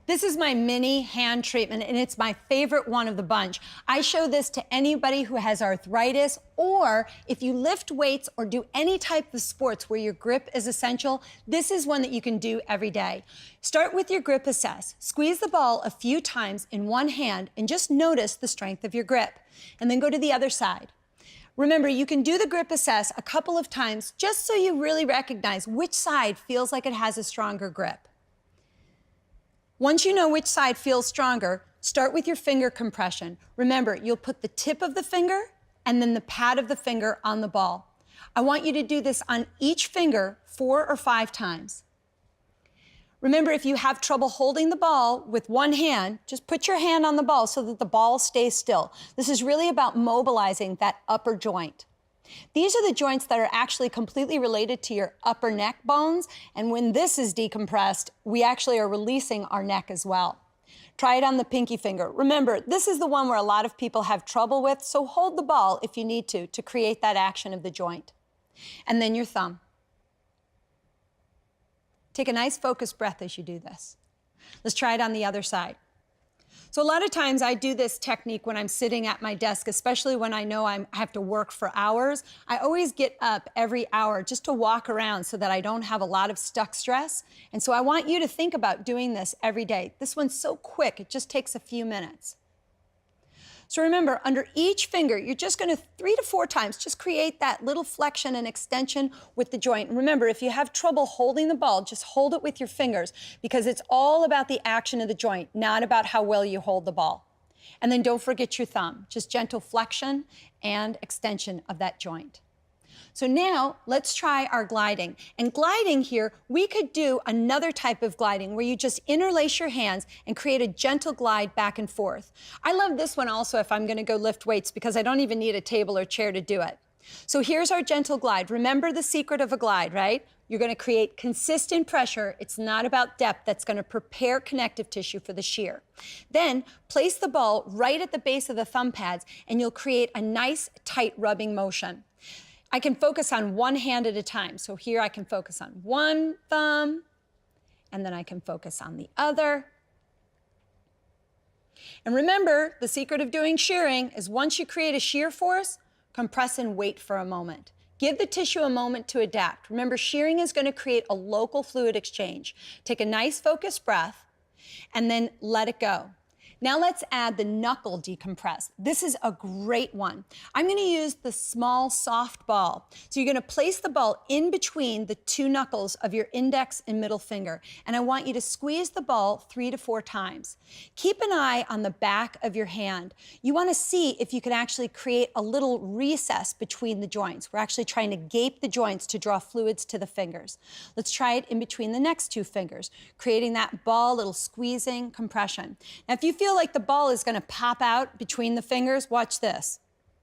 This is my mini hand treatment, and it's my favorite one of the bunch. I show this to anybody who has arthritis, or if you lift weights or do any type of sports where your grip is essential, this is one that you can do every day. Start with your grip assess. Squeeze the ball a few times in one hand and just notice the strength of your grip. And then go to the other side. Remember, you can do the grip assess a couple of times just so you really recognize which side feels like it has a stronger grip. Once you know which side feels stronger, start with your finger compression. Remember, you'll put the tip of the finger and then the pad of the finger on the ball. I want you to do this on each finger 4 or 5 times. Remember, if you have trouble holding the ball with one hand, just put your hand on the ball so that the ball stays still. This is really about mobilizing that upper joint. These are the joints that are actually completely related to your upper neck bones, and when this is decompressed, we actually are releasing our neck as well. Try it on the pinky finger. Remember, this is the one where a lot of people have trouble with, so hold the ball if you need to create that action of the joint. And then your thumb. Take a nice focused breath as you do this. Let's try it on the other side. So a lot of times I do this technique when I'm sitting at my desk, especially when I know I have to work for hours. I always get up every hour just to walk around so that I don't have a lot of stuck stress. And so I want you to think about doing this every day. This one's so quick, it just takes a few minutes. So remember, under each finger, you're just going to 3 to 4 times just create that little flexion and extension with the joint. And remember, if you have trouble holding the ball, just hold it with your fingers because it's all about the action of the joint, not about how well you hold the ball. And then don't forget your thumb, just gentle flexion and extension of that joint. So now let's try our gliding. And gliding here, we could do another type of gliding where you just interlace your hands and create a gentle glide back and forth. I love this one also if I'm going to go lift weights because I don't even need a table or chair to do it. So here's our gentle glide. Remember the secret of a glide, right? You're going to create consistent pressure. It's not about depth. That's going to prepare connective tissue for the shear. Then place the ball right at the base of the thumb pads and you'll create a nice tight rubbing motion. I can focus on one hand at a time. So here I can focus on one thumb, and then I can focus on the other. And remember, the secret of doing shearing is once you create a shear force, compress and wait for a moment. Give the tissue a moment to adapt. Remember, shearing is going to create a local fluid exchange. Take a nice focused breath, and then let it go. Now let's add the knuckle decompress. This is a great one. I'm going to use the small soft ball. So you're going to place the ball in between the 2 knuckles of your index and middle finger. And I want you to squeeze the ball 3 to 4 times. Keep an eye on the back of your hand. You want to see if you can actually create a little recess between the joints. We're actually trying to gape the joints to draw fluids to the fingers. Let's try it in between the next 2 fingers, creating that ball, little squeezing, compression. Now if you feel like the ball is going to pop out between the fingers, watch this.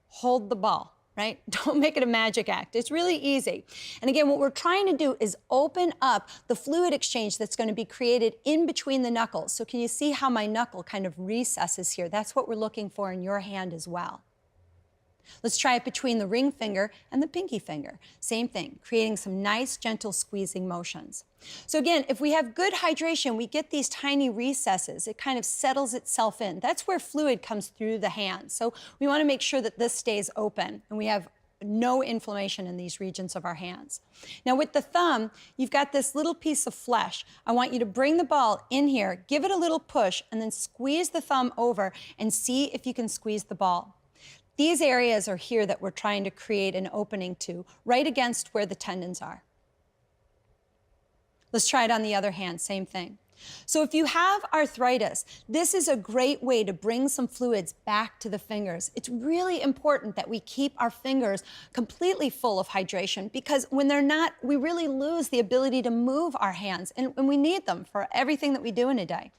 Hold the ball, right? Don't make it a magic act. It's really easy. And again, what we're trying to do is open up the fluid exchange that's going to be created in between the knuckles. So can you see how my knuckle kind of recesses here? That's what we're looking for in your hand as well. Let's try it between the ring finger and the pinky finger. Same thing, creating some nice, gentle squeezing motions. So again, if we have good hydration, we get these tiny recesses. It kind of settles itself in. That's where fluid comes through the hands. So we want to make sure that this stays open and we have no inflammation in these regions of our hands. Now with the thumb, you've got this little piece of flesh. I want you to bring the ball in here, give it a little push, and then squeeze the thumb over and see if you can squeeze the ball. These areas are here that we're trying to create an opening to, right against where the tendons are. Let's try it on the other hand, same thing. So if you have arthritis, this is a great way to bring some fluids back to the fingers. It's really important that we keep our fingers completely full of hydration because when they're not, we really lose the ability to move our hands, and we need them for everything that we do in a day.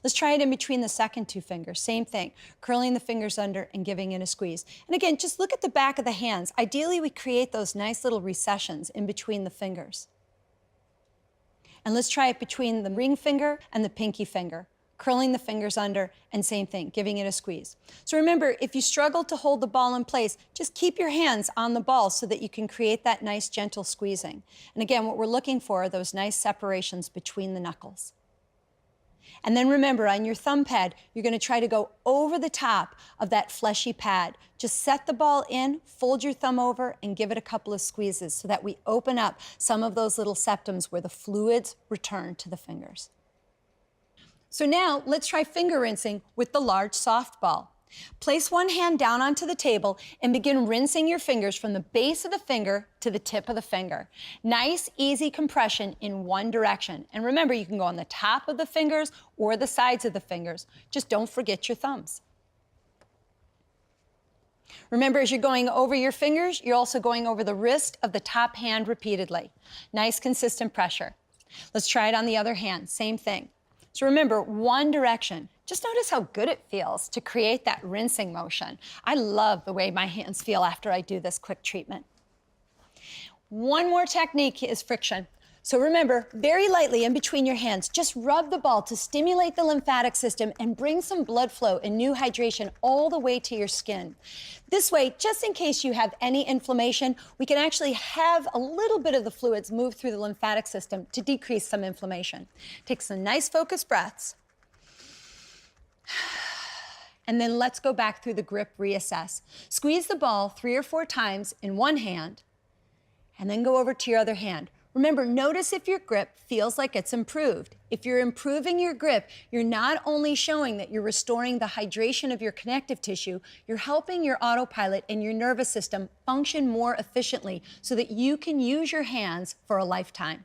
Let's try it in between the second 2 fingers. Same thing, curling the fingers under and giving it a squeeze. And again, just look at the back of the hands. Ideally, we create those nice little recessions in between the fingers. And let's try it between the ring finger and the pinky finger, curling the fingers under, and same thing, giving it a squeeze. So remember, if you struggle to hold the ball in place, just keep your hands on the ball so that you can create that nice, gentle squeezing. And again, what we're looking for are those nice separations between the knuckles. And then remember, on your thumb pad, you're going to try to go over the top of that fleshy pad. Just set the ball in, fold your thumb over, and give it a couple of squeezes so that we open up some of those little septums where the fluids return to the fingers. So now let's try finger rinsing with the large softball. Place one hand down onto the table and begin rinsing your fingers from the base of the finger to the tip of the finger. Nice, easy compression in one direction. And remember, you can go on the top of the fingers or the sides of the fingers. Just don't forget your thumbs. Remember, as you're going over your fingers, you're also going over the wrist of the top hand repeatedly. Nice, consistent pressure. Let's try it on the other hand. Same thing. So remember, one direction. Just notice how good it feels to create that rinsing motion. I love the way my hands feel after I do this quick treatment. One more technique is friction. So remember, very lightly in between your hands, just rub the ball to stimulate the lymphatic system and bring some blood flow and new hydration all the way to your skin. This way, just in case you have any inflammation, we can actually have a little bit of the fluids move through the lymphatic system to decrease some inflammation. Take some nice focused breaths. And then let's go back through the grip reassess. Squeeze the ball 3 or 4 times in one hand, and then go over to your other hand. Remember, notice if your grip feels like it's improved. If you're improving your grip, you're not only showing that you're restoring the hydration of your connective tissue, you're helping your autopilot and your nervous system function more efficiently so that you can use your hands for a lifetime.